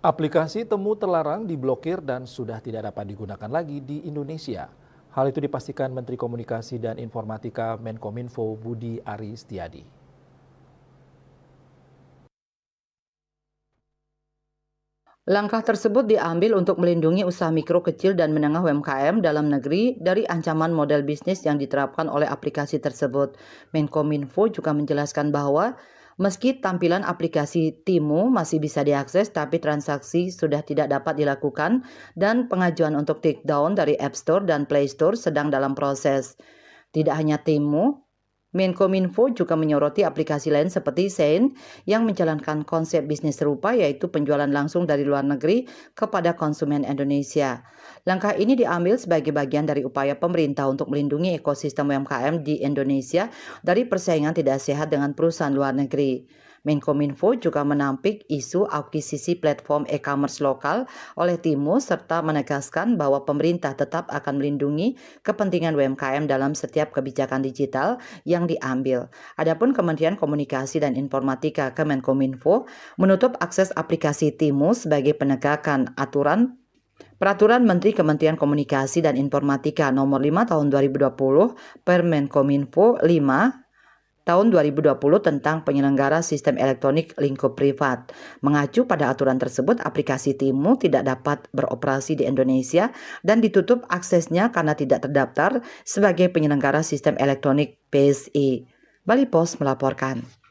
Aplikasi temu terlarang diblokir dan sudah tidak dapat digunakan lagi di Indonesia. Hal itu dipastikan Menteri Komunikasi dan Informatika Menkominfo Budi Ari Setiadi. Langkah tersebut diambil untuk melindungi usaha mikro, kecil, dan menengah UMKM dalam negeri dari ancaman model bisnis yang diterapkan oleh aplikasi tersebut. Menkominfo juga menjelaskan bahwa meski tampilan aplikasi Timu masih bisa diakses, tapi transaksi sudah tidak dapat dilakukan dan pengajuan untuk takedown dari App Store dan Play Store sedang dalam proses. Tidak hanya Timu, Menkominfo juga menyoroti aplikasi lain seperti Sein yang menjalankan konsep bisnis serupa, yaitu penjualan langsung dari luar negeri kepada konsumen Indonesia. Langkah ini diambil sebagai bagian dari upaya pemerintah untuk melindungi ekosistem UMKM di Indonesia dari persaingan tidak sehat dengan perusahaan luar negeri. Menkominfo juga menampik isu akuisisi platform e-commerce lokal oleh Timu serta menegaskan bahwa pemerintah tetap akan melindungi kepentingan UMKM dalam setiap kebijakan digital yang diambil. Adapun Kementerian Komunikasi dan Informatika Kemenkominfo menutup akses aplikasi Timu sebagai penegakan Peraturan Menteri Kementerian Komunikasi dan Informatika Nomor 5 Tahun 2020 Permenkominfo 5 Tahun 2020 tentang penyelenggara sistem elektronik lingkup privat. Mengacu pada aturan tersebut, aplikasi Timu tidak dapat beroperasi di Indonesia dan ditutup aksesnya karena tidak terdaftar sebagai penyelenggara sistem elektronik PSI. Bali Post melaporkan.